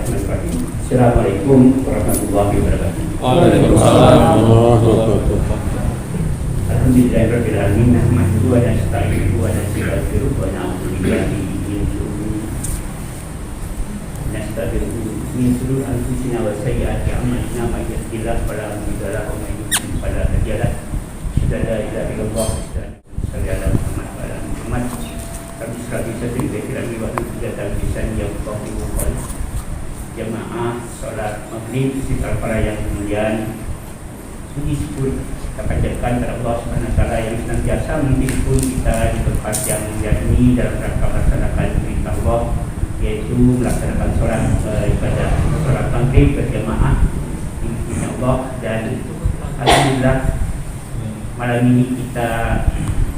Bismillahirrahmanirrahim. Assalamualaikum warahmatullahi wabarakatuh. Waalaikumsalam warahmatullahi wabarakatuh. Alhamdulillahirabbil alamin. Nahmaduhu wa nasta'inuhu wa nastaghfiruh wa na'udzu billahi min shururi anfusina wa sayyiati a'malina may yahdihillahu fala mudilla lahu wa may yudlil fala hadiya lahu. Asyhadu an la ilaha illallah wa asyhadu anna Muhammadan wa ala Muhammad. Kami sekali sadri berkirani wa hujjatan lisan yang qawlu qul. Jamaah salat maghrib sekitar para yang kemuliaan puji syukur kita panjatkan kepada Allah Subhanahu wa taala yang senantiasa menghibur kita di tempat yang mulia ini dalam rangka melaksanakan perintah Allah, yaitu melaksanakan sholat ibadah sholat maghrib berjamaah di Allah. Dan alhamdulillah malam ini kita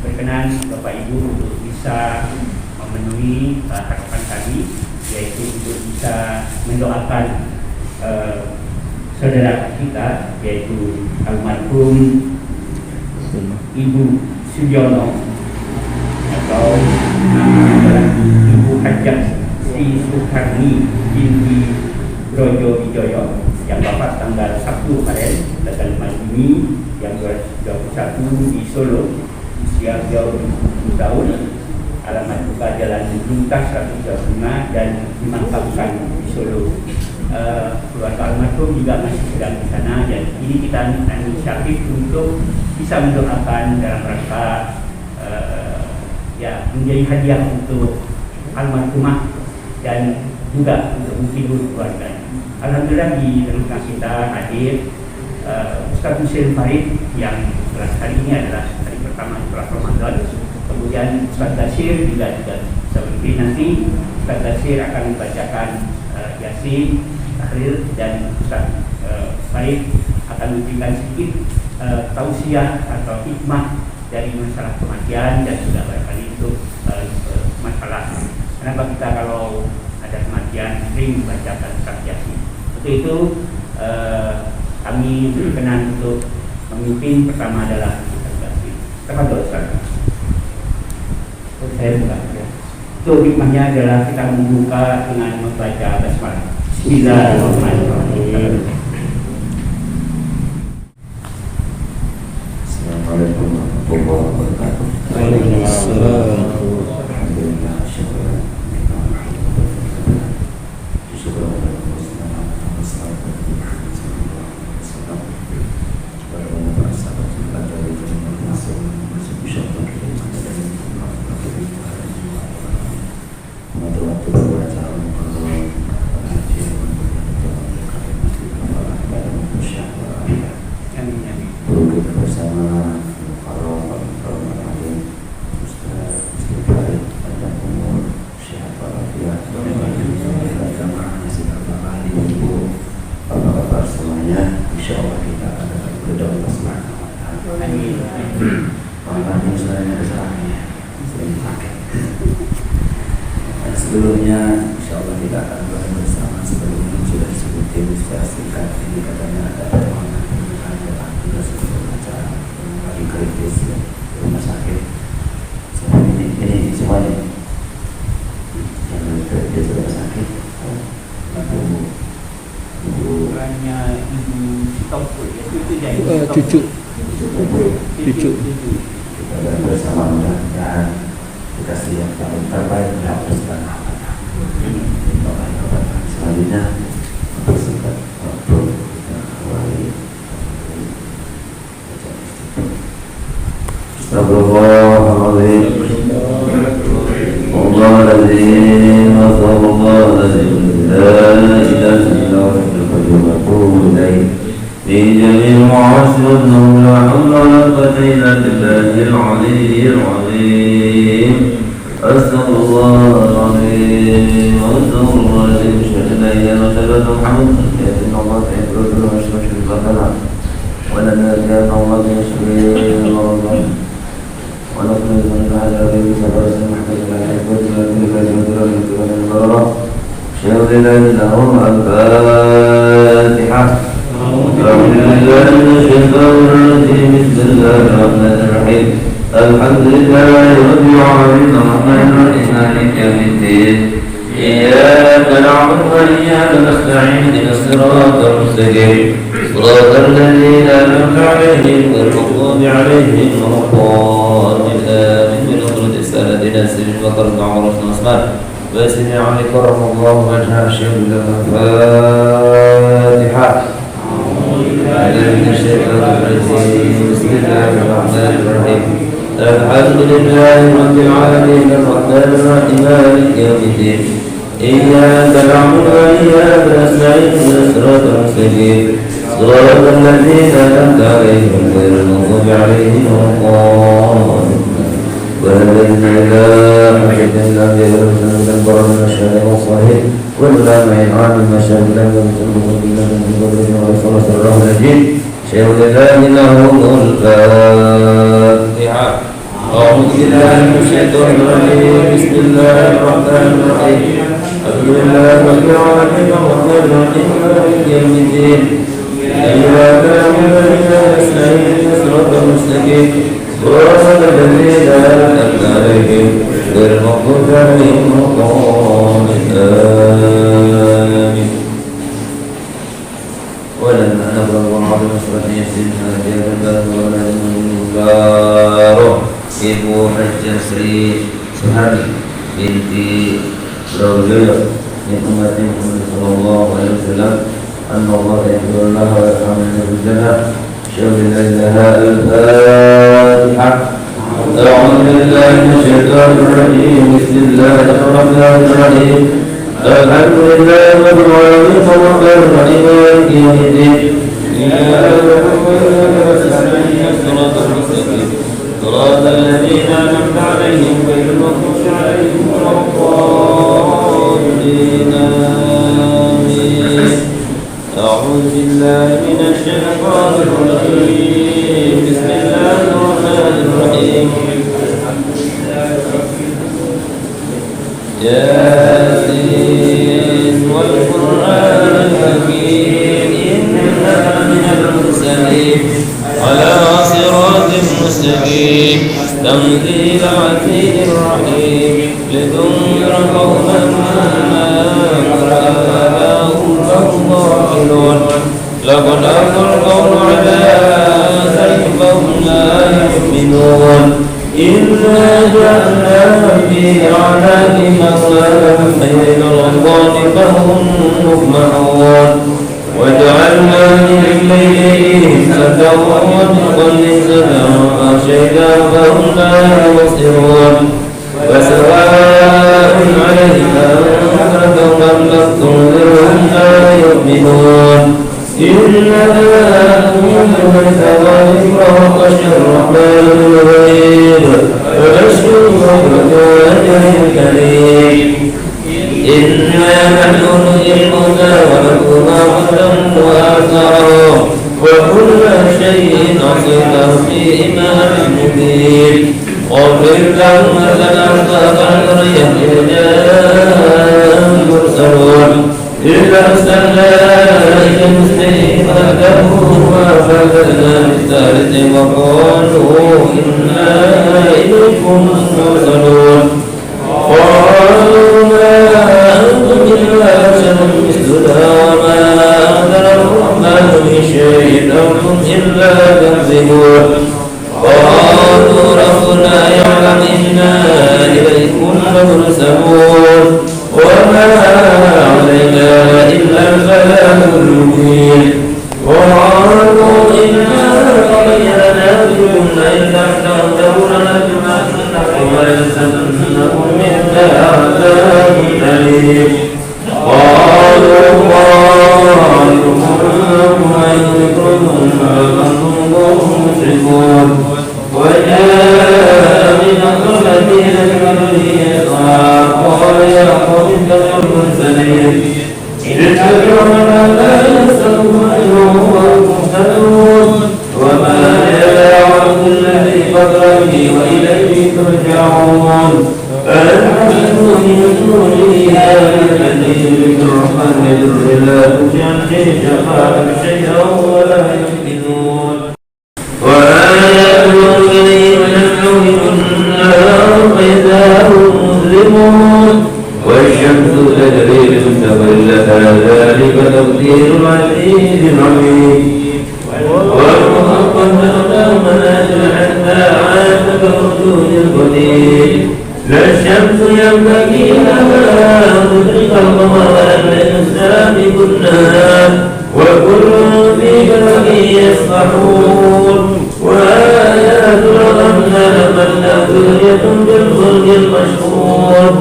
berkenan Bapak Ibu untuk bisa memenuhi harapan kami, yaitu untuk bisa mendoakan saudara kita, yaitu almarhum Ibu Sugiono atau adalah Ibu Hajah Sri Sukarni binti Brojo Wijoyo yang wafat tanggal 1 kemarin tanggal 5 Juni yang 2021 di Solo, usia beliau 70 tahun, alamat buka Jalan Lintas 125 dan dimakamkan di Solo. Keluarga almarhum juga masih sedang di sana, dan ini kita inisiatif untuk bisa mendoakan dalam rangka menjadi hadiah untuk almarhumah dan juga untuk menghibur keluarga. Alhamdulillah di tengah kita hadir Ustaz Husain Farid yang hari ini adalah hari pertama setelah Ramadan. Kemudian Ustaz Basir juga seperti nanti Ustaz Basir akan membacakan Yasin, tahlil, dan Ustaz Farid akan memberikan sedikit tausiah atau hikmah dari masalah kematian dan juga barangkali untuk masalah kenapa kita kalau ada kematian sering membacakan Ustaz Yasin. Untuk itu kami berkenan untuk memimpin. Pertama adalah Ustaz Basir. Tafadhol Ustaz. Saya buka ya. Untuk hikmahnya adalah kita membuka dengan membaca basmalah. Bismillahirrahmanirrahim. Assalamualaikum warahmatullahi wabarakatuh. Waalaikumsalam. Alhamdulillah, syukur. Sebelumnya, insya Allah kita akan bahas bersama. Sebelumnya sudah disebutin secara singkat. Ini katanya ada permohonan pembukaan juga sebelum acara lagi kritis ya, di rumah sakit. Ini semuanya yang kritis rumah sakit. Ibu Hanya Ibu Sitompul, cucu. Kita bersama mudah-mudahan dikasih yang terbaik dari Allah Subhanahu wa taala. Selanjutnya singkat waktu kita awali. Astagfirullahaladzim. Allahumma sallallahu la ilaha illa anta في جميع المعاصي والذنوب لا حول ولا قوة إلا بالله العلي العظيم. أستغفر الله العظيم وأستغفر الله العظيم. أشهد أن لا إله إلا الله محمد رسول الله. إن الله يحب ويشهد بالبطلة ولم يأتي الله بيشهد الله ونقل من هذا الذي سبق محمد لا يحب ولا أشهد أن لا إله إلا الله. الفاتحة. أعوذ بالله من الشيطان الرجيم. بسم الله الرحمن الرحيم. الحمد لله رب العالمين الرحمن الرحيم مالك يوم الدين إياك نعبد وإياك نستعين اهدنا الصراط المستقيم صراط الذين أنعمت عليهم غير المغضوب عليهم ولا الضالين آمين. بنصرة السالة نسل وقرب عمرنا أسماء واسم عليك رحم الله وجهها الشيخ الفاتحة. من الشيطان الرجيم بسم الله الرحمن الرحيم الحمد لله رب العالمين الرحمن الرحيم مالك يوم الدين إياك نعبد وإياك نستعين اهدنا الصراط المستقيم صراط الذين أنعمت عليهم غير المغضوب عليهم ولا الضالين وهدينا إلى حجة الأنبياء والرسل البر من الشهداء والصالحين والعلماء عن المشاهد لم يكن بالله من قبل ورسول الله النجيب شيخ الإسلام له الفاتحة. أعوذ بالله من الشيطان الرجيم بسم الله الرحمن الرحيم الحمد لله رب العالمين الرحمن الرحيم مالك يوم الدين إياك نعبد وإياك نستعين اهدنا الصراط المستقيم صراط الذين أنعمت عليهم غير المغضوب عليهم ولا الضالين. ولما نبلغ بعض نصرة يسلمها جابت ولا المنكر Ibu Hajjah Sri Suhadi binti Raulullah min ummati Muhammad sallallahu alaihi wasallam anna Allah yaqulullah wa yarhamna bil jannah syawlillaha al-Fatiha. A'udzu billahi minasyaitonir rajim bismillahir rahmanir rahim alhamdulillahi rabbil alamin arrahmanir rahim maliki yawmiddin iyyaka na'budu wa iyyaka nasta'in siratal mustaqim صراط الذين أنعمت عليهم غير المغضوب عليهم ولا الضالين آمين. أعوذ بالله من الشيطان الرجيم بسم الله الرحمن الرحيم ياسين والقرآن الحكيم إنك من المرسلين على صراط مستقيم تنزيل عزيز رحيم لتنذر قوما ما آباؤهم فهم غافلون لقد ألقى القول على أكثرهم لا يؤمنون إنا جعلنا في أعناقهم أغلالا بين الأصوات فهم مقمحون وجعلنا من الليل سكنا ومن سكنا وأغشينا فهم لا يبصرون وسواء عليهم أنذرتهم أم لم تنذرهم لا يؤمنون إنما نحن ذكرى وبشر الرحمن الرحيم وبشره بأجر كريم إنا نحن نحيي الموتى ونكتب ما قدموا وآثارهم وكل شيء أحصيناه في إمام مبين واغفر لهم ذنوبهم وقدرهم إذ جاءهم المرسلون إذ أرسلنا إلى المسلمين فكفروا وأخذنا بالثالث وقالوا إنا إليكم مرسلون قالوا ما أنتم إلا بشر مثلنا وما أنزل الرحمن من شيء أنتم إلا تكذبون قالوا ربنا يعلم إنا إليكم لمرسلون وما علينا إلا البلاغ المبين قالوا إنا قضينا بكم لئن لم تنتهوا لنجمعنكم ويلزمنكم منا عذاب أليم قالوا قائلهم أيكم أنتم مشركون وجاء من الذين كفروا يسعى قال يا قوم اتبعوا المرسلين اتبعوا من لا يسألكم أجرهم وهم مهتدون وما يعبد الذي فطر به وإليه ترجعون فأنتم من دونه الذي يملك الرحمن يضر لا تجعل شفاعة شيئا ولا يمكنون وآياتهم إليهم يسعون النار فإذا هم مظلمون والشمس تقدير العزيز العليم والمقدر منازل حتى عاد كالوجود القدير لا الشمس ينبغي لها أن تدرك القمر الإنسان كلها وكل في فلك يسبحون وآيات الأنهار ملأوية بالفلك المشهور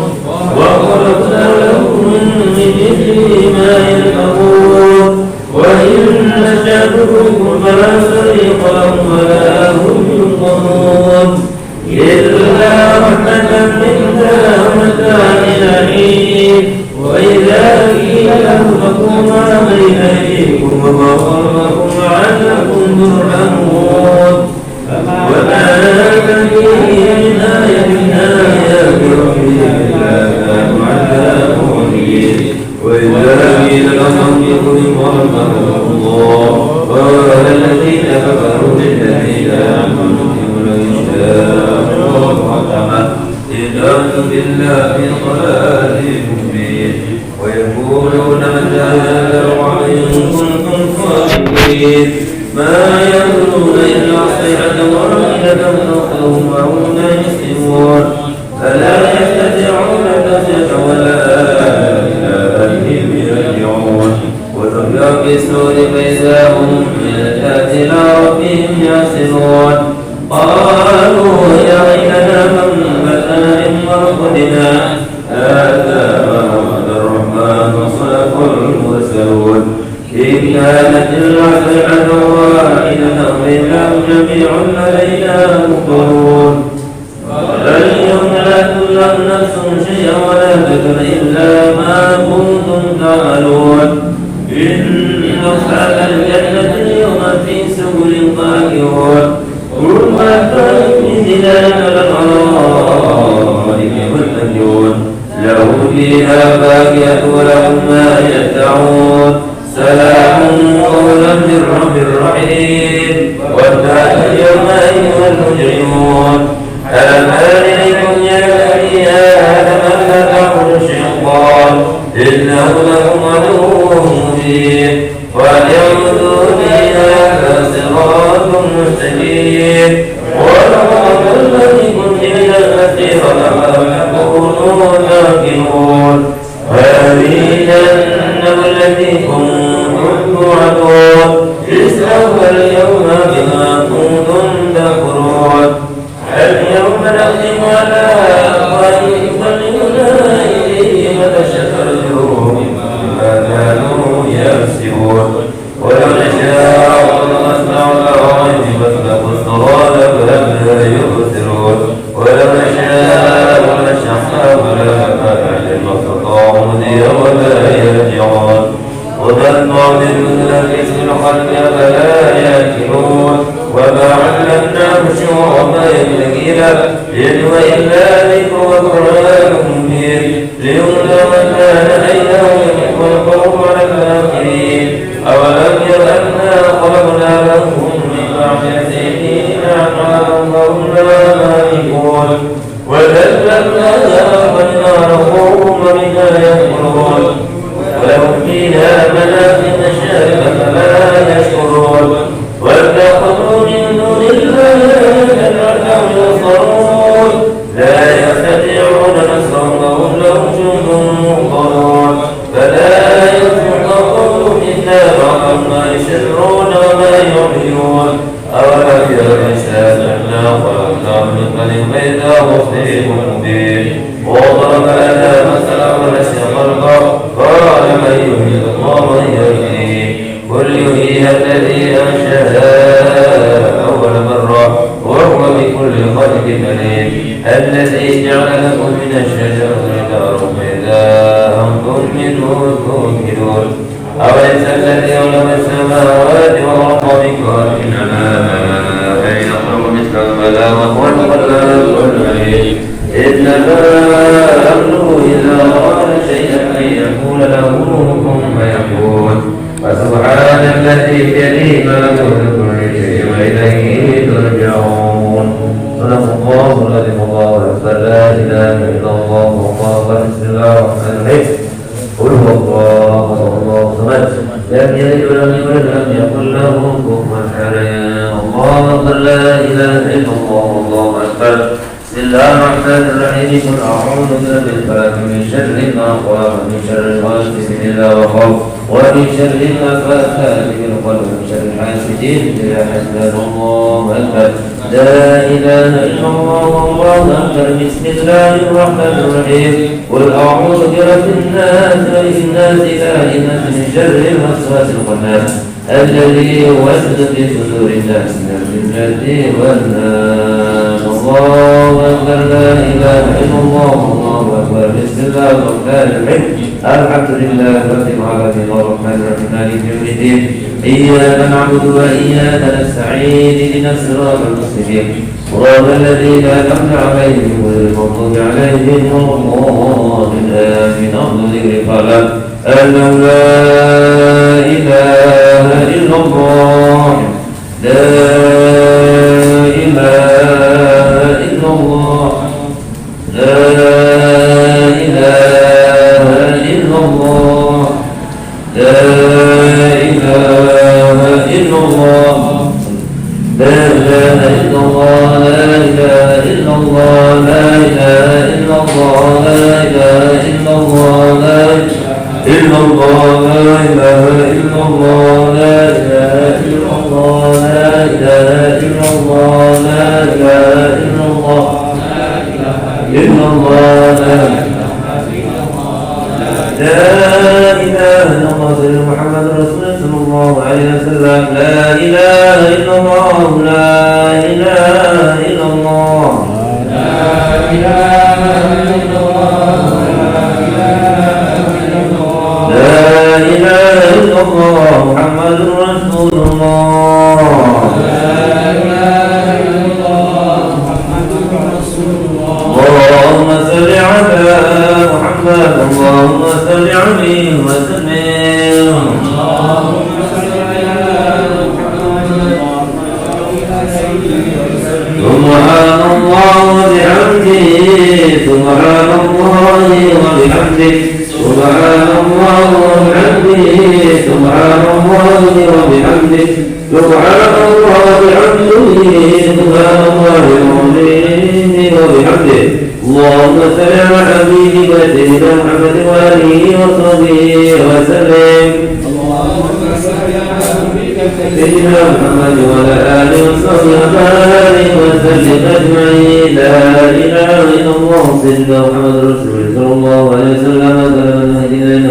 وخلقنا لهم من مثله ما يركبون وإن نشأتكم فلا صريخ لهم ولا هم ينظرون إلا رحمة منا ومتاعا إلى حين وإذا قيل لهم كونوا بين أيديكم ومغفركم لعلكم ترحمون وما تأتيهم من آية من آيات ربهم إلا كانوا عنها معرضين وإذا قيل لهم اتقوا ربكم الله قال الذين كفروا للذين آمنوا لو شاء الله رحمه إن بالله من ضلال مبين ويقولون متى هذا الوعد إن كنتم صادقين ما يقولون إلا صيحة واحدة فأخذهم وهم لا يسلمون فلا يستطيعون نصيحة ولا إلى أهلهم يرجعون وترجع بالسور فإذا هم من الآت إلى ربهم يصلون قالوا يا ويلنا من بدأنا من مرقدنا هذا ما وعد الرحمن وصدق المرسلون إن كانت العصيحة واحدة وإنهم جميع لدينا مقرون اليوم لا تظلم نفس شيئا ولا تكن إلا ما كنتم تعملون إن أصحاب الجنة اليوم في سبل طاهرون كل ما كانت من ذلك الأرائك متكئون لهم فيها فاكهة ولهم ما يدعون سلام قولا من رب رحيم وانتهى اليوم أيها المجرمون ألم إليكم يا بني آدم لا تعبدوا الشيطان إنه لكم عدو مبين وليعبدوني هذا صراط مستقيم ولقد أضلكم إلى المسيح لعلكم تاكلون هذه جهنم التي كنتم توعدون اصلوها اليوم بما كنتم تكفرون اليوم نختم على أفواههم وتكلمنا أيديهم وتشهد أرجلهم بما كانوا يكسبون ولو نشاء لطمسنا على أعينهم فاستبقوا الصراط فلم يبصرون ولو نشاء لمسحنا فلا فاتح ما استطاعوا مديرا ولا يرجعون وبل نعلم الذي في الخلق فلا يأكلون وما علمناه الشعر وما ينبغي له إن هو إلا ذكر وقرآن مبين لينذر من كان حيا ويحق القول على الكافرين أولم ير أنا خلقنا لهم من بعد سنين أعمالا وهم لا مالكون وذللناها فلنعرفوهم بما يأمرون ولهم فيها منافذ شاربة فلا يشكرون واتخذوا من دون الله آلهة ينصرون لا يستطيعون نصرهم وهم لهم جند محضرون فلا ينفعهم إلا بعض ما يسرون وما يعلنون أولم ير الإنسان أنا خلقناه من قبل فإذا هو خصيم مبين وضرب لنا مثلا ونسي خلقه قال من يحيي الله من يحييه قل يحييها الذي أنشأها أول مرة وهو بكل خلق عليم الذي جعل لكم من الشجر نارا فإذا أنتم منه توقدون أوليس الذي علم السماوات والأرض بقادر على أن يخلق مثل البلاء وهو الخلاق العليم إنما أمره إذا أراد شيئا أن يقول له كن فيكون فسبحان الذي بيده ملكوت كل شيء وإليه ترجعون صدق الله العظيم الله لا إله إلا الله والله بسم الله الرحمن الرحيم قل هو الله الصمد لم يلد ولم يولد ولم يكن له كفوا أحد الله أكبر لا إله إلا الله الله أكبر بسم الله الرحمن الرحيم قل أعوذ برب الفلق من شر ما خلق من شر الغاسق إذا وقب ومن شر النفاثات في العقد ومن شر حاسد إذا حسد الله أكبر لا إله إلا الله الله أكبر بسم الله الرحمن الرحيم قل أعوذ برب الناس ملك الناس إله الناس من شر الوسواس الخناس الذي يوسوس في صدور الناس من الجنة والناس الله أكبر لا إله إلا الله الله أكبر بسم الله الرحمن الرحيم الحمد لله رب العالمين الرحمن الرحيم مالك يوم الدين إياك نعبد وإياك نستعين اهدنا الصراط المستقيم صراط الذين أنعمت عليهم غير المغضوب عليهم ولا الضالين آمين أرض ذكر قال أنه لا إله إلا الله لا إله إلا الله لا إله إلا الله لا إله إلا الله لا إله إلا الله لا إله إلا الله لا إله إلا الله لا إله إلا الله لا إلا الله لا إله إلا الله لا إله إلا الله لا إله إلا الله لا إله إلا الله إلا الله لا إله إلا الله سيدنا محمد رسول الله صلى الله عليه وسلم لا إله إلا الله لا إله إلا الله لا إله إلا الله لا إله إلا الله محمد رسول الله لا إله إلا الله محمد رسول الله اللهم صل على محمد اللهم صل عليه وسلم اللهم صل على محمد سبحان الله وبحمده سبحان الله وبحمده سبحان الله وبحمده سبحان الله وبحمده سبحان الله وبحمده سبحان الله وبحمده اللهم صل على حبيبك سيدنا محمد وآله وصحبه وسلم اللهم صل على حبيبك سيدنا محمد وعلى آله وصحبه وسلم أجمعين لا إله إلا الله سيدنا محمد رسول الله صلى الله عليه وسلم وسلم هدينا إلى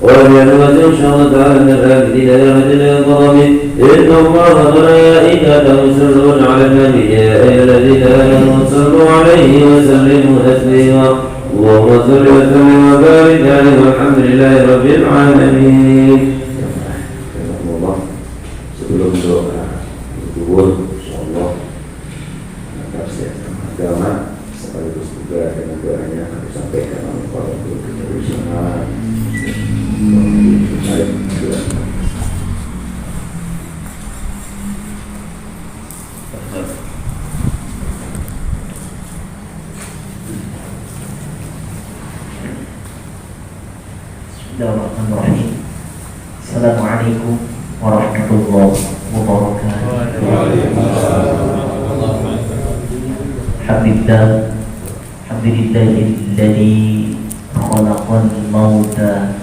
وبعلمة إن شاء الله تعالى من الآبدين يا مدن الظلام إن الله وملائكته يصلون على النبي يا أيها الذين آمنوا صلوا عليه وسلموا تسليما اللهم صل وسلم وبارك عليه والحمد لله رب العالمين. Allah sebelum doa zuhur insyaallah tafsir agama sekaligus juga dengan doanya kami sampaikan oleh para guru kita. Bismillahirrahmanirrahim. Assalamualaikum warahmatullahi wabarakatuh. Alhamdulillahilladzi khalaqal mauta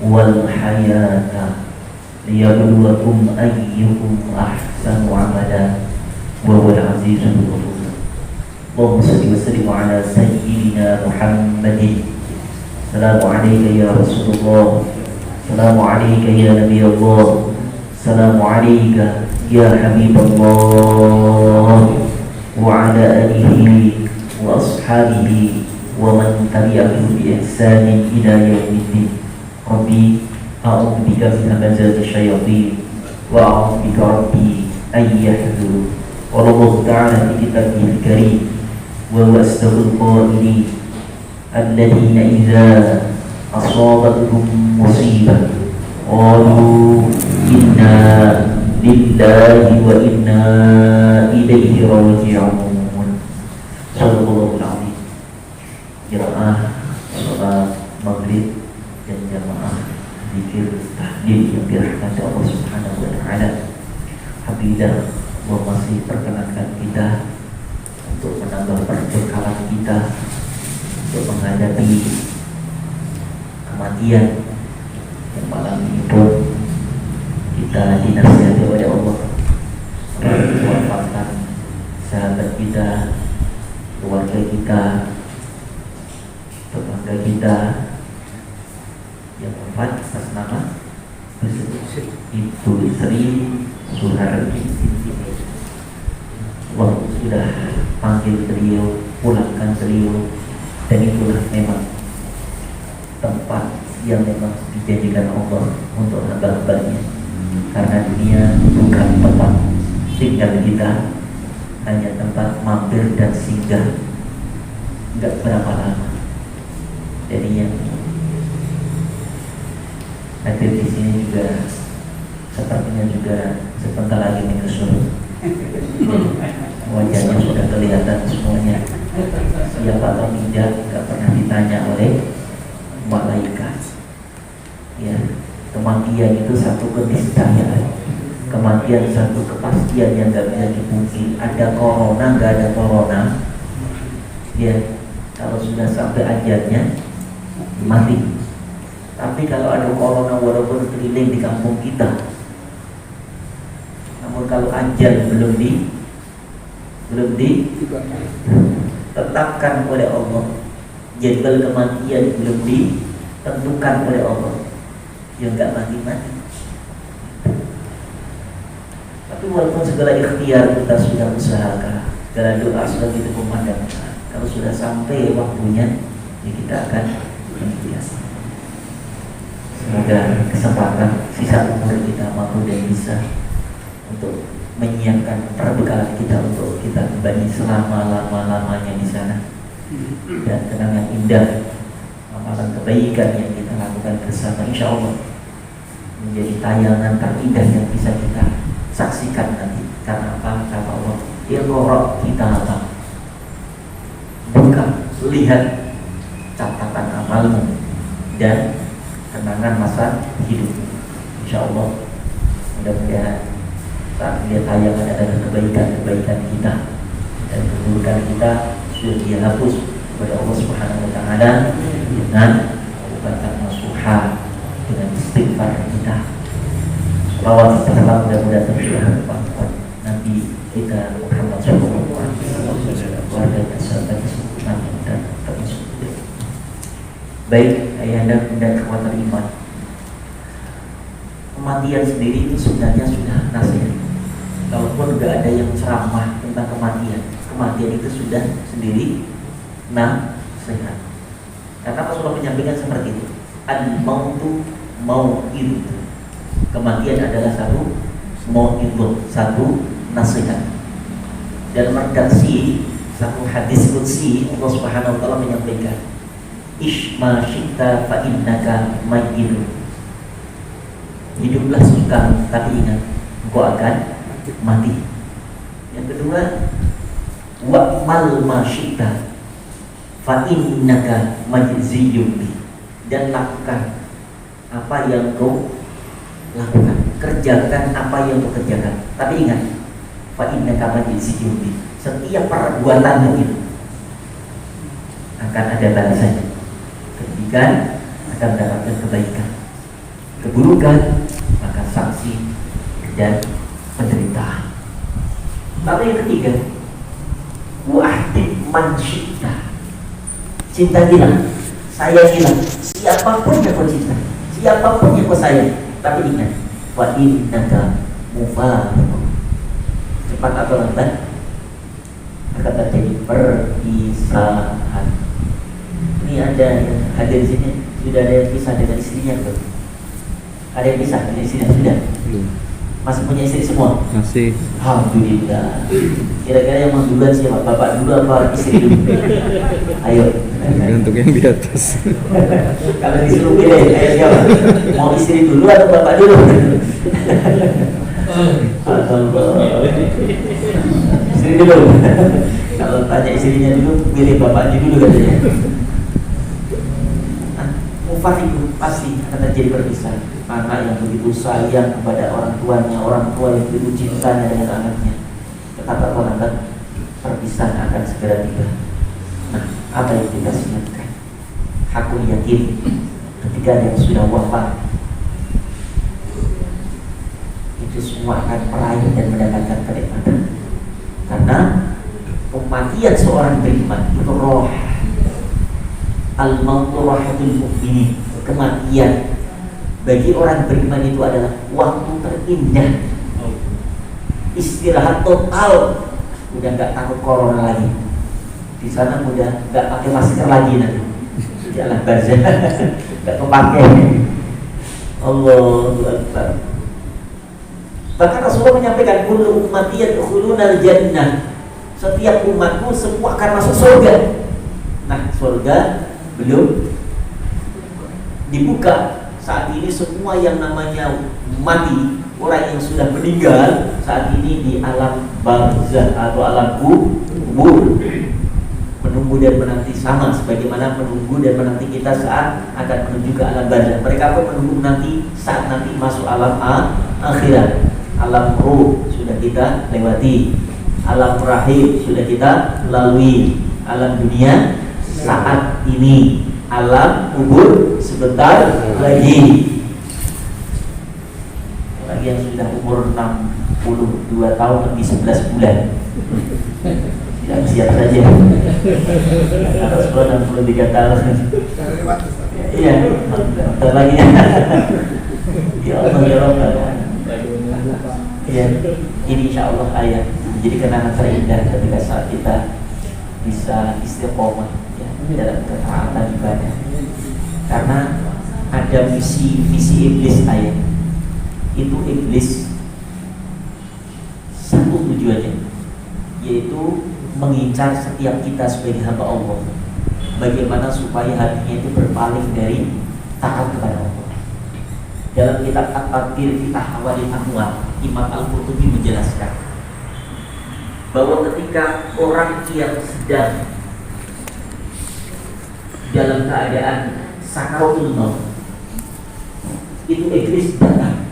wal hayata liyabluwakum ayyukum ahsanu amala wa huwal azizul ghafur. Allahumma shalli wa sallim ala sayyidina Muhammadin. Assalamu alayka ya Rasulullah. Assalamu alayka ya Nabi Allah. Assalamu alayka ya Habib Allah. Wa ala alihi wa ashabihi wa man tabi'ahum bi ihsanin ila yaumiddin. Rabbi a'udzu bika min hamazati syayatin wa a'udzu bika rabbi an yahdurun. Qala Allah ta'ala fi kitabihil karim wa huwa asdaqul qailin الذين إذا أصابتهم مصيبة قالوا إنا لله وإنا إليه راجعون. صدق الله العظيم. Qiraah salat maghrib menambah perbekalan kita untuk menghadapi kematian yang malam ini pun kita dinasihati oleh Allah untuk mewafatkan sahabat kita, keluarga kita, tetangga kita yang wafat atas nama Ibu Sri Suhardi. Allah sudah panggil beliau, pulangkan beliau, dan itulah memang tempat yang memang dijadikan Allah untuk hamba-hambanya. Karena dunia bukan tempat tinggal kita, hanya tempat mampir dan singgah, enggak berapa lama. Jadi yang hadir di sini juga sepertinya juga sebentar lagi menyusul. Wajahnya sudah kelihatan semuanya. Siapa atau tidak enggak pernah ditanya oleh malaikat. Ya, kematian itu satu keniscayaan. Kematian satu kepastian yang enggak bisa dipungkiri. Ada corona, enggak ada corona. Ya, kalau sudah sampai ajalnya mati. Tapi kalau ada corona walaupun keliling di kampung kita, namun kalau ajal belum ditetapkan oleh Allah, jadwal kematian belum ditentukan oleh Allah, ya enggak mati-mati. Tapi walaupun segala ikhtiar kita sudah usahakan, segala doa sudah kita kumandangkan, kalau sudah sampai waktunya, ya kita akan mengikhtiar. Semoga kesempatan sisa umur kita mampu dan bisa untuk menyiapkan perbekalan kita untuk kita kembali selama-lamanya di sana, dan kenangan indah amalan kebaikan yang kita lakukan bersama, insya Allah menjadi tayangan terindah yang bisa kita saksikan nanti. Karena apa? Kata Allah, Iqra kita apa? Buka, lihat catatan amalmu dan kenangan masa hidup. Insya Allah mudah-mudahan saat dia tayangan adalah kebaikan-kebaikan kita dan keburukan kita sudah dihapus kepada Allah Subhanahu wa taala dengan taubatan nasuha, dengan istighfar kita. Selawat salam mudah-mudahan tercurah kepada Nabi kita Muhammad sallallahu alaihi wasallam, keluarga dan sahabat dan termasuk. Baik, ayahanda dan kekuatan iman, kematian sendiri itu sebenarnya sudah nasihat. Kalaupun tidak ada yang ceramah tentang kematian itu sudah sendiri nasihat. Karena Rasulullah menyampaikan seperti itu. Al-mautu mau'id. Kematian adalah satu mau'id, satu nasihat. Dan redaksi satu hadis qudsi, Allah Subhanahu wa taala menyampaikan, Ishma syi'ta fa innaka mayyitun. Hiduplah suka, tapi ingat engkau akan mati. Yang kedua, wa'mal ma syi'ta fa innaka majziyun bi. Dan lakukan apa yang kau lakukan, kerjakan apa yang kau kerjakan. Tapi ingat, fa innaka majziyun bi. Setiap perbuatanmu itu akan ada balasannya. Kebaikan akan mendapatkan kebaikan, keburukan maka sanksi dan penderitaan. Tapi yang ketiga, wahdib man syi'ta. Cintagilah, sayangilah siapapun yang kau cinta, siapapun yang kau sayang. Tapi ingat, wa innaka mufariqun. Cepat atau lambat akan terjadi perpisahan. Ini ada yang hadir di sini, sudah ada yang pisah dengan istrinya belum? Ada yang pisah dengan istrinya sudah? Belum. Masih punya istri semua? Masih. Alhamdulillah. Kira-kira yang mau duluan siapa? Bapak dulu apa istri dulu? Ayo. Untuk yang di atas. Kalau disuruh pilih, ayo siapa? Mau istri dulu atau bapak dulu? Istri dulu. Kalau tanya istrinya dulu, pilih bapaknya dulu katanya. Mufahimu pasti akan terjadi perpisahan. Anak yang begitu sayang kepada orang tuanya, orang tua yang begitu cintanya dengan anaknya, tetap lambat perpisahan akan segera tiba. Nah, apa yang kita ingatkan? Aku yakin ketika yang sudah wafat itu semua akan meraih dan mendapatkan kenikmatan. Karena kematian seorang beriman itu roh. Al-mautu rahatul mu'minin. Kematian bagi orang beriman itu adalah waktu terindah. Istirahat total. Udah nggak takut corona lagi. Di sana udah nggak pakai masker lagi nanti. Jalan barzah nggak kepake. Allahu Akbar. Bahkan Rasulullah menyampaikan kullu ummati yadkhulunal jannah. Setiap umatku semua akan masuk surga. Nah, surga belum dibuka. Saat ini semua yang namanya mati, orang yang sudah meninggal saat ini di alam barzah atau alam kubur, menunggu dan menanti, sama sebagaimana menunggu dan menanti kita saat akan menuju ke alam barzah. Mereka pun menunggu menanti saat nanti masuk alam akhirat. Alam ruh sudah kita lewati, alam rahim sudah kita lalui, alam dunia saat ini, alam kubur sebentar lagi. Lagi yang sudah umur 62 tahun lebih 11 bulan tidak siap saja. Atas 63 tahun. Iya, bentar lagi. Ya Allah ya Rabbal. Ya, ini insya Allah ayat menjadi kenangan terindah ketika saat kita bisa istiqomah ya, dalam ketaatan ibadah. Karena ada misi iblis ayat. Itu iblis satu tujuannya, yaitu mengincar setiap kita sebagai hamba Allah. Bagaimana supaya hatinya itu berpaling dari taat kepada Allah. Dalam kitab At-Tadbir fi Ahwalil Amwat, Imam Al-Qurtubi menjelaskan bahwa ketika orang yang sedang dalam keadaan sakaratul maut, itu iblis datang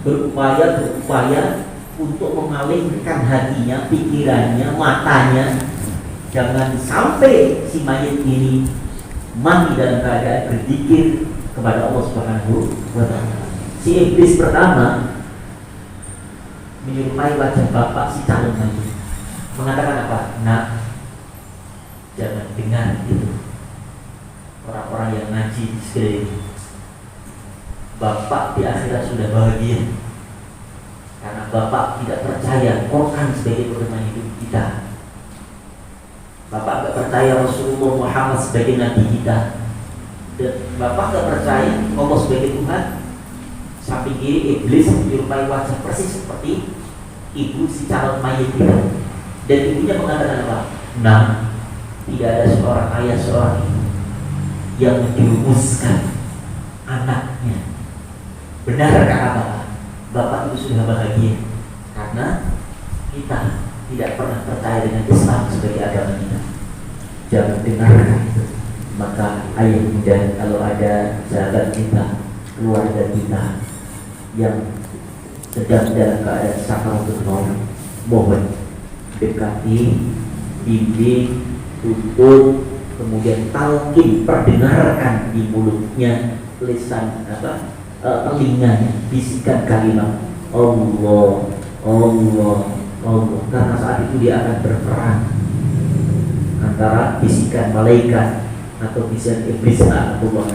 berupaya untuk memalingkan hatinya, pikirannya, matanya, jangan sampai si mayit ini mati dalam keadaan berzikir kepada Allah Subhanahu wa Ta'ala. Si iblis pertama menyerupai wajah bapak si calon mayit, mengatakan apa? Nah, jangan dengar itu orang-orang yang ngaji di sekeliling. Bapak di akhirat sudah bahagia karena bapak tidak percaya Quran sebagai pedoman hidup kita. Bapak tidak percaya Rasulullah Muhammad sebagai nabi kita. Dan bapak tidak percaya Allah sebagai Tuhan. Samping kiri iblis menyerupai wajah persis seperti ibu si calon mayit itu. Dan ibunya mengatakan apa? Nah, tidak ada seorang ayah seorang ibu yang menjerumuskan anaknya. Benarkah apa? Bapak itu sudah bahagia karena kita tidak pernah percaya dengan Islam sebagai agama kita. Jangan dengarkan itu. Maka ayah muda, kalau ada sahabat kita, keluarga kita yang sedang dalam keadaan sakaratul maut, mohon dekati, bimbing, tutup, kemudian talqin, perdengarkan di mulutnya, lisan telinganya, bisikan kalimat Allah, Allah, Allah. Karena saat itu dia akan berperang antara bisikan malaikat atau bisikan iblis atau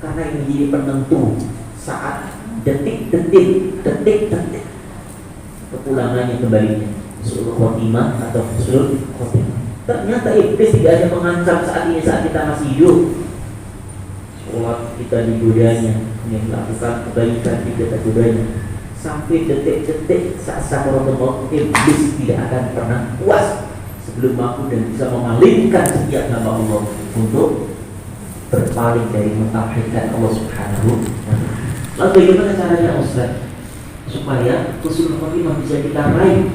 karena ini menjadi penentu saat detik-detik kepulangannya kembalinya suruh khotimah atau suruh khotimah. Ternyata iblis tidak hanya mengancam saat ini saat kita masih hidup, sholat kita digodanya, yang melakukan kebaikan tidak tergodanya, sampai detik-detik saat sakaratul maut iblis tidak akan pernah puas sebelum mampu dan bisa memalingkan setiap hamba Allah untuk berpaling dari mentauhidkan Allah Subhanahu wa Ta'ala. Lalu bagaimana caranya Ustaz supaya husnul khotimah bisa kita raih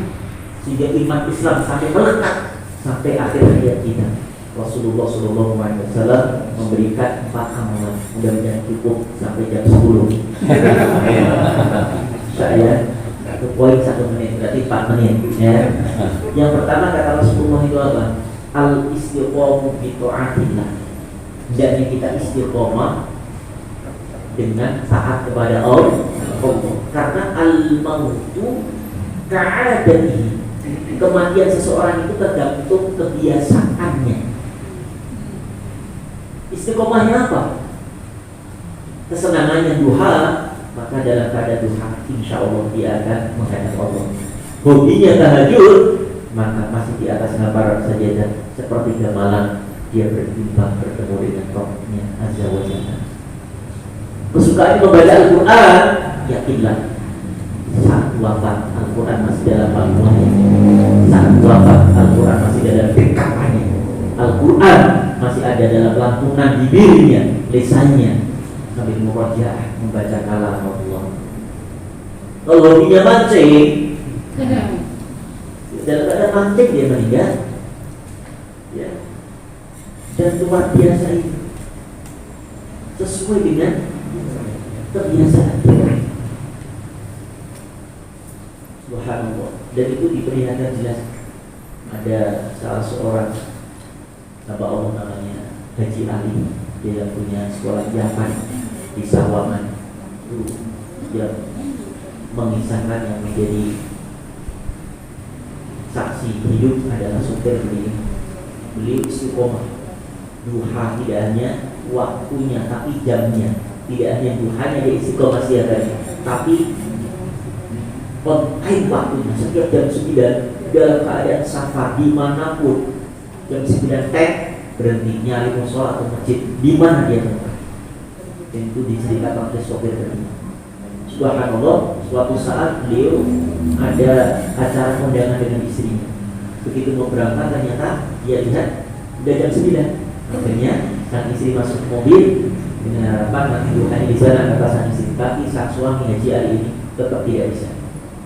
sehingga iman Islam sampai melekat sampai akhir hayat kita? Rasulullah SAW memberikan 4 amalan, mudah-mudahan cukup sampai jam 10. Saya 1 poin 1 menit, berarti 4 menit ya. Yang pertama kata Rasulullah itu apa? Al-istiqomah bi ta'atillah. Jadi kita istiqomah dengan taat kepada Allah. Karena al-mautu ka'adatihi. Kematian seseorang itu tergantung kebiasaannya. Istiqomahnya apa? Kesenangannya duha, maka dalam keadaan duha insya Allah dia akan menghadap Allah. Hobinya tahajud, maka masih di atas ngabaran sajadah seperti malam dia berbimbang bertemu dengan Rabbnya Azza wa Jalla. Kesukaan membaca Al-Quran, yakinlah saat wafat Al-Quran masih dalam pangkuannya, saat wafat Al-Quran masih dalam dekapannya, Al-Quran masih ada dalam lantunan bibirnya, lisannya, sambil murojaah membaca kalam Allah. Kalau hobinya mancing, dalam keadaan mancing dia meninggal, ya. Dan luar biasa itu sesuai dengan kebiasaan kita. Subhanallah. Dan itu diperlihatkan jelas. Ada salah seorang hamba Allah namanya Haji Ali, dia punya sekolah Yaman di Sawangan. Dia mengisahkan yang menjadi saksi hidup adalah sopir beliau istiqomah duha, tidak hanya waktunya tapi jamnya, tidak hanya duhanya dia istiqomah siaganya, tapi on time waktunya. Setiap jam 9 dalam keadaan safar dimanapun, jam 9 berhenti nyari musola atau masjid di mana dia tempat. Dan itu diceritakan oleh sopir tadi. Subhanallah, suatu saat beliau ada acara kondangan dengan istrinya. Begitu mau berangkat ternyata dia lihat udah jam 9. Akhirnya sang istri masuk ke mobil dengan harapan nanti duhanya di sana kata sang istri. Tapi sang suami Haji Ali ini tetap tidak bisa.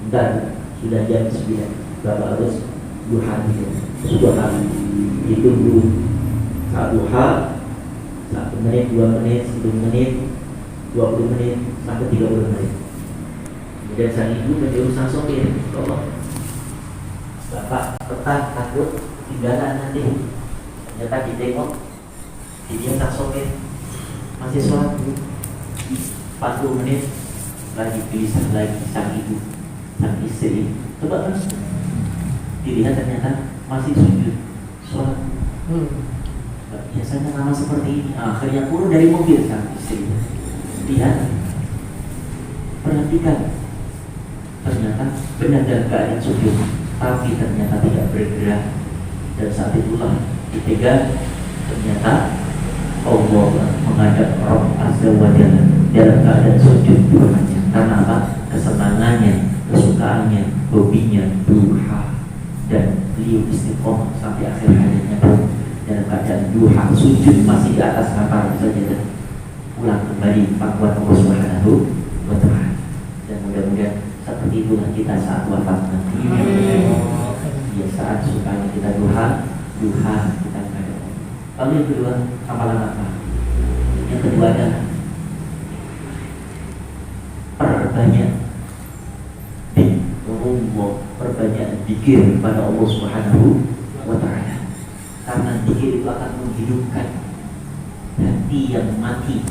Entar sudah jam 9, Bapak harus duha itu. Subhanallah, ditunggu saat duha 1 menit, 2 menit, 10 menit, 20 menit, sampai 30 menit. Kemudian sang ibu menyuruh sang sopir, tolong Bapak petang takut tinggalan nanti. Ternyata ditengok, dia sang sopir masih sholat 40 menit lagi gelisah lagi sang ibu, sang istri. Coba kan dilihat ternyata masih sujud sholat. Biasanya lama seperti ini. Akhirnya turun dari mobil sang istri. Lihat, perhatikan, ternyata benar dalam keadaan sujud, tapi ternyata tidak bergerak. Dan saat itulah dipegang, ternyata Allah menghadap Rabb Azza wa Jalla dalam keadaan sujud duhanya. Karena apa? Kesenangannya, kesukaannya, hobinya duha, dan beliau istiqomah sampai akhir hayatnya pun dalam keadaan duha, sujud masih di atas hamparan sajadah. Pulang kembali pangkuan Allah Subhanahu wa Ta'ala. Dan mudah-mudahan seperti itulah kita saat wafat nanti. Ya, saat sukanya kita duha kita menghadap. Lalu yang kedua, amalan apa? Yang kedua adalah perbanyak zikir kepada Allah Subhanahu wa Ta'ala. Karena zikir itu akan menghidupkan hati yang mati.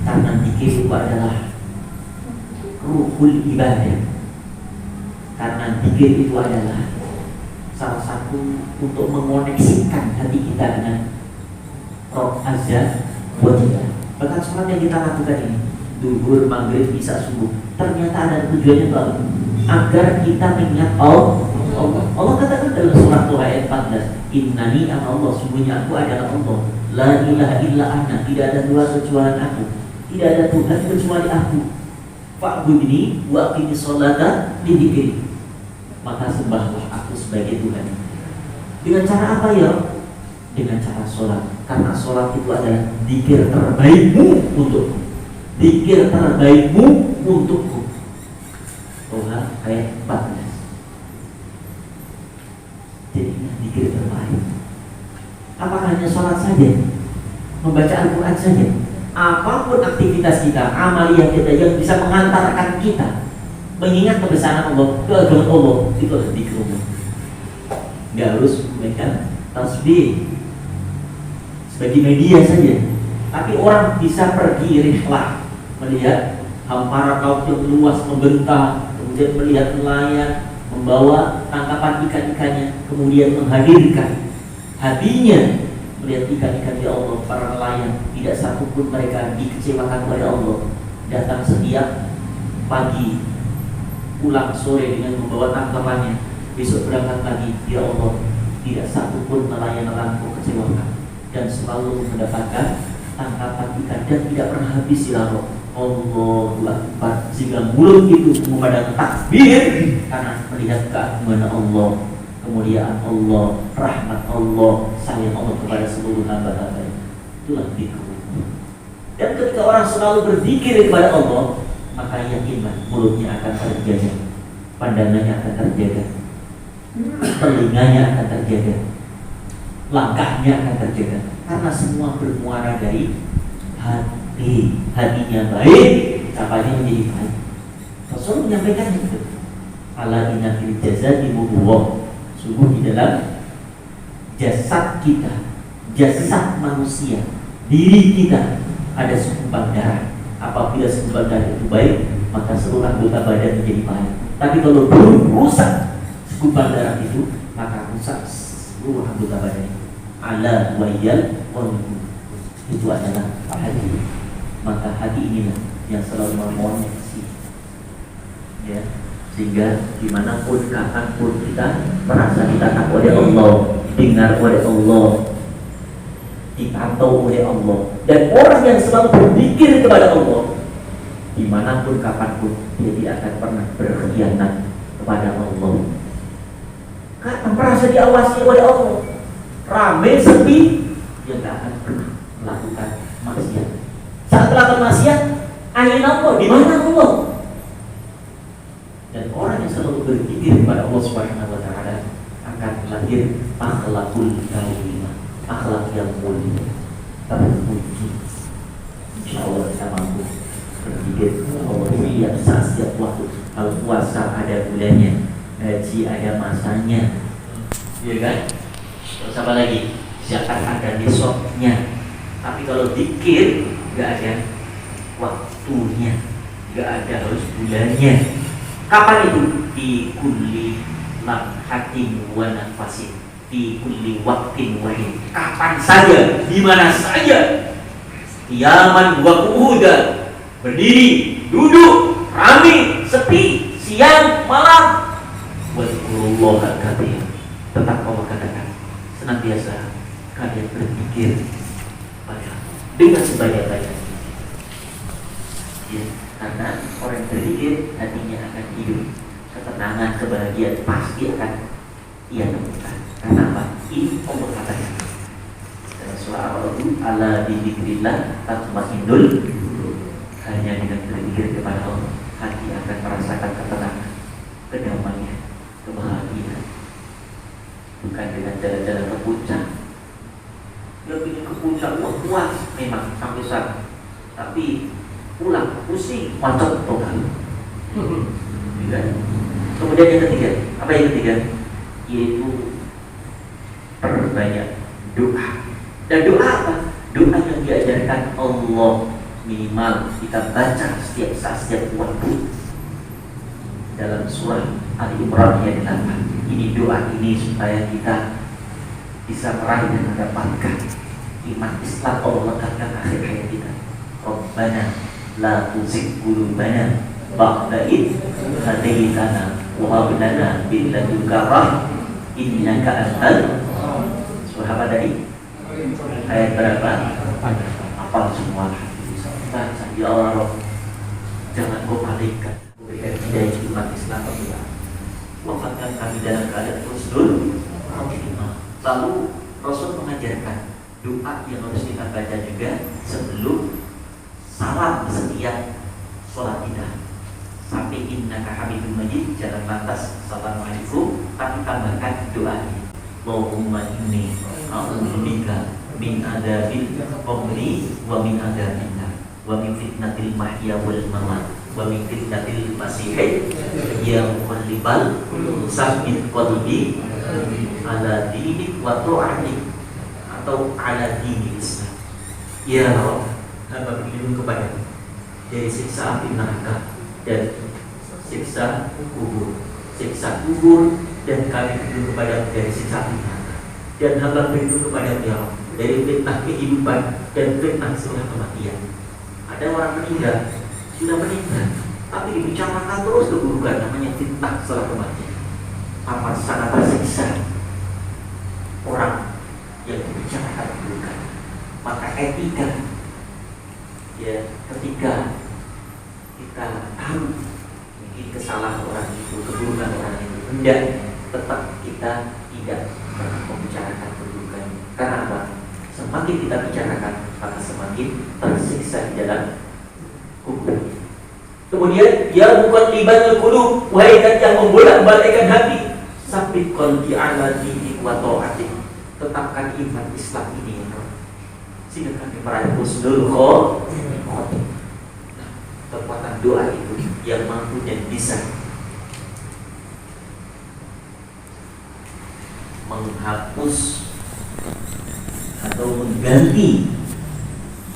Karena zikir itu adalah ruhul ibadah. Karena zikir itu adalah salah satu untuk mengoneksikan hati kita dengan Rabb Azza wa Jalla. Bahkan sholat yang kita lakukan ini, duhur, maghrib, isya, subuh, ternyata ada tujuannya itu agar kita mengingat Allah. Allah katakan dalam surah Tuhan ayat 14, Innani ana Allah, sungguhnya aku adalah Allah. La ilaha illa ana, tidak ada dua kecuali aku, tidak ada Tuhan kecuali aku. Fa'budni wa aqimi sholata li dzikri. Maka sembahlah aku sebagai Tuhan. Dengan cara apa ya? Dengan cara sholat. Karena sholat itu adalah dzikir terbaikmu untukku. Dzikir terbaikmu untukku. Tuhan ayat 14. Jadi dzikir terbaik. Apakah hanya sholat saja? Membaca Al-Quran saja? Apapun aktivitas kita, amaliyah kita yang bisa mengantarkan kita mengingat kebesaran Allah, keagungan Allah, itu adalah zikir Allah. Nggak harus membaca tasbih sebagai media saja, tapi orang bisa pergi rihlah melihat hamparan laut yang luas membentang, kemudian melihat nelayan membawa tangkapan ikan-ikannya, kemudian menghadirkan hatinya melihat ikan-ikan di Allah, para nelayan tidak satu pun mereka dikecewakan oleh Allah, datang setiap pagi, pulang sore dengan membawa tangkapannya, besok berangkat lagi, ya Allah, tidak satu pun nelayan-nelayanku kecewakan dan selalu mendapatkan tangkapan ikan dan tidak pernah habis ya Allah. Allahu Akbar, sehingga mulut itu memandang takbir karena melihat keagungan Allah, kemuliaan Allah, rahmat Allah, sayang Allah kepada seluruh hamba-hamba. Itulah zikir. Dan ketika orang selalu berzikir kepada Allah, maka yakinlah mulutnya akan terjaga, pandangannya akan terjaga, telinganya akan terjaga, langkahnya akan terjaga, karena semua bermuara dari hati. Hatinya baik, capanya menjadi baik. Rasul menyampaikan itu. Ala inna fil jasadi mudghah. Sungguh di dalam jasad kita, jasad manusia, diri kita ada segumpal darah. Apabila segumpal darah itu baik, maka seluruh anggota badan menjadi baik. Tapi kalau belum rusak segumpal darah itu, maka rusak seluruh anggota badan. Ala wayal qalbu. Itu adalah hati. Maka hati inilah yang selalu mengoneksi, ya, sehingga dimanapun kapanpun kita merasa ditatap oleh Allah, dengar oleh Allah, dipantau oleh Allah, dan orang yang selalu berzikir kepada Allah, dimanapun kapanpun dia tidak akan pernah berkhianat kepada Allah. Karena merasa diawasi oleh Allah, ramai sepi, dia tidak akan pernah melakukan maksiat. Saat melakukan maksiat, aina Allah, di mana Allah? Dan orang yang selalu berzikir kepada Allah Subhanahu wa taala akan lahir akhlakul karimah, akhlak yang mulia, terpuji. Insyaallah kita mampu berzikir Allah setiap waktu. Kalau puasa ada bulannya, haji ada masanya, ya kan? Terus apa lagi? Zakat ada besoknya. Tapi kalau zikir nggak ada waktunya, nggak ada harus bulannya. Kapan itu? Di kulli lamhatin wa nafasin, di kulli waktin wahid. Kapan saja, di mana saja. Qiyaman wa qu'udan, berdiri, duduk, rame, sepi, siang, malam. Wadzurullaha katsiran. Tetap Allah katakan senantiasa kalian berzikir pada dengan sebanyak-banyaknya, ya, karena orang yang berzikir hatinya akan hidup, ketenangan, kebahagiaan pasti akan ia temukan. Karena apa? Ini Allah katakan dalam surah Al-A'raf, ala bizikrillah tatma'innul qulub. Hanya dengan berzikir kepada Allah hati akan merasakan ketenangan, kedamaian, kebahagiaan. Bukan dengan jalan-jalan ke puncak. Dia ingin ke puncak, wah puas memang sampai sana, tapi pulang pusing, macet total. Kemudian yang ketiga, apa yang ketiga? Yaitu perbanyak doa. Dan doa apa? Doa yang diajarkan Allah minimal kita baca setiap saat, setiap waktu. Dalam surah Ali Imran ayat 8. Ini doa ini supaya kita bisa meraih dan mendapatkan iman Islam. Allah lekatkan akhir hayat kita. Rabbana la tuzigh qulubana ba'da idh hadaitana wa hab lana min ladunka rahmah innaka antal. Surah apa tadi? Ayat berapa? Apa semua? Baca, ya Allah, jangan kau palingkan, berikan hidayah umat Islam berdua. Wafatkan kami dalam keadaan husnul khotimah. Lalu Rasul mengajarkan doa yang harus kita baca juga sebelum salam setiap sholat kita. Sampai innaka hamidum majid, jangan lantas assalamualaikum, tapi tambahkan doanya. Allahumma inni a'udzubika min adzabil qabri wa min adzabil nar wa min fitnatil mahya wal mamat wa min fitnatil masiih ya muqallibal sabbit qalbi ala dinik wa ta'atik atau ala dinil Islam. Ya Allah, hamba berlindung kepada dari siksa api neraka dan siksa kubur, dan kami berlindung kepada dari siksa api neraka, dan hamba berlindung kepada Ya Allah dari fitnah kehidupan dan fitnah setelah kematian. Ada orang meninggal, sudah meninggal, tapi dibicarakan terus keburukan, namanya fitnah setelah kematian. Amat sangat tersiksa orang yang dibicarakan keburukan. Maka etika ya, ketika kita tahu mungkin kesalahan orang itu, keburukan orang itu, hendak tetap kita tidak pernah membicarakan keburukan. Karena apa? Semakin kita bicarakan, maka semakin tersiksa di dalam kubur. Kemudian, ya muqallibal qulub, wahai zat yang membolak-balikkan hati, sabbit qalbi ala dinik wa ta'atik, tetapkan iman Islam ini ya Rabb, sehingga kami meraih husnul khotimah. Nah, kekuatan doa itu yang mampu dan bisa menghapus atau mengganti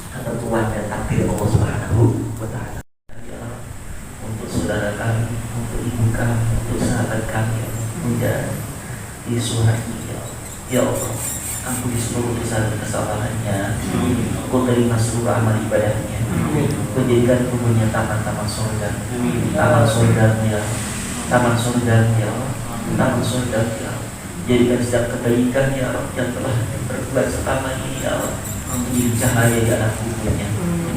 ketentuan dan takdir Allah Subhanahu wa Ta'ala. Untuk saudara kami, untuk ibu kami, untuk sahabat kami, Bunda di Suhardi, ya Allah, ampuni seluruh dosa dan kesalahannya, Engkau terima seluruh amal ibadahnya, Engkau jadikan tubuhnya taman-taman surga, taman surga-Nya, taman surga-Nya, taman surga-Nya. Jadikan setiap kebaikan ya Allah yang telah berbuat selama ini ya Allah menjadi cahaya di dalam kuburnya.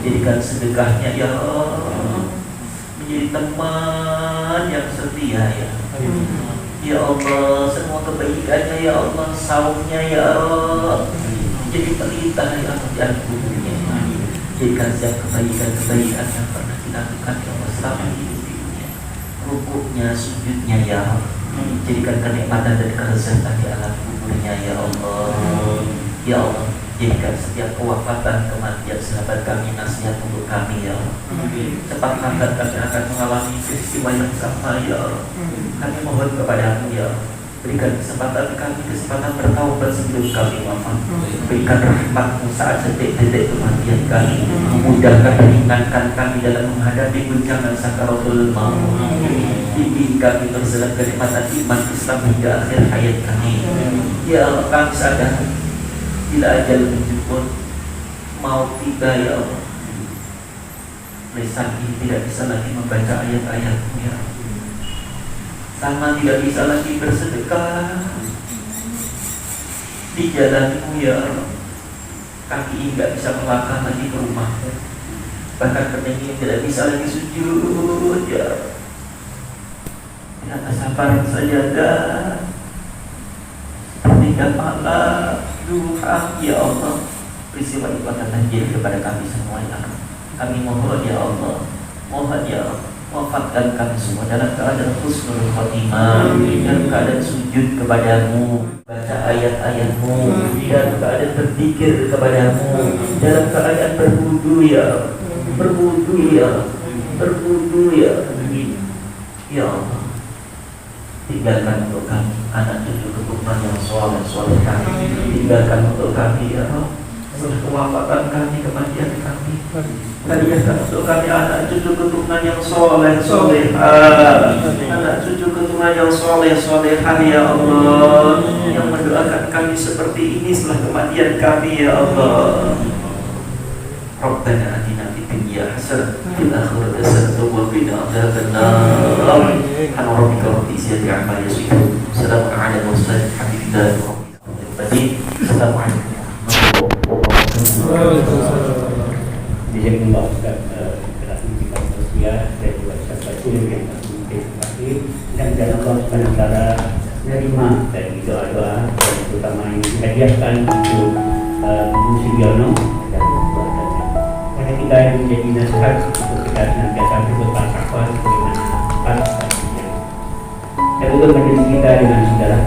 Jadikan sedekahnya ya Allah menjadi teman yang setia ya. Ya Allah, semua kebaikannya ya Allah, saumnya ya Allah menjadi pelita ya Allah di dalam kuburnya. Jadikan setiap kebaikan-kebaikan yang pernah dilakukan ya Allah selama hidup dunia, rukuknya, sujudnya ya Allah, jadikan kenikmatan dan kelezatan di alam kuburnya ya Allah. Ya Allah, jadikan setiap kewafatan, kematian sahabat kami nasihat untuk kami ya Allah. Cepat lambat kami akan mengalami peristiwa yang sama ya Allah. Kami mohon kepada-Mu ya Allah, berikan kesempatan kami, kesempatan bertaubat sebelum kami wafat. Berikan rahmat-Mu saat detik-detik kematian kami, memudahkan, meringankan kami dalam menghadapi guncangan sakaratul maut. Bimbing kami berselat kenikmatan iman Islam hingga akhir hayat kami. Ya Allah, kami sadar bila ajal menjemput, mau tiba ya Allah, lisan ini tidak bisa lagi membaca ayat-ayat-Mu ya Allah. Tangan tidak bisa lagi bersedekah di jalan-Mu ya Allah. Kaki tidak bisa melangkah lagi ke rumah-Mu. Bahkan kaki tidak bisa lagi sujud ya Allah. Tidak kesabaran sajadah tinggal malam duha ya Allah. Peristiwa itu akan terjadi kepada kami semua ya Allah. Kami mohon ya Allah, mohon ya Allah, wafatkan kami semua dalam keadaan husnul khotimah, dalam keadaan sujud kepadamu, baca ayat-ayatmu, dalam keadaan berzikir kepadamu, dalam keadaan berwudu ya, berwudu ya, berwudu ya. Ya Allah, tinggalkan untuk kami anak cucu keturunan yang soleh kami, tinggalkan untuk kami ya Allah setelah kewafatan kami, kematian kami, hadiahkan untuk kami anak cucu keturunan yang soleh, anak cucu keturunan yang soleh ya Allah, yang mendoakan kami seperti ini setelah kematian kami ya Allah. Rabbana atina fid dunya hasanah fil akhirati hasanah wa qina adzabannar. Subhana rabbika rabbil izzati amma yasifun. Salamun 'alal mursalin. Alhamdulillahi rabbil alamin. Assalamualaikum warahmatullahi wabarakatuh. Jazakumullah Ustaz telah memberikan tausiah dan juga sahabat yang mungkin terakhir, dan Allah Subhanahu wa taala menerima dari doa-doa dan terutama yang dihadiahkan untuk Musibiono dan keluarganya. Karena kita yang menjadi nasihat untuk kita senantiasa bertakwa sebagaimana pas dan untuk majelis kita dengan segala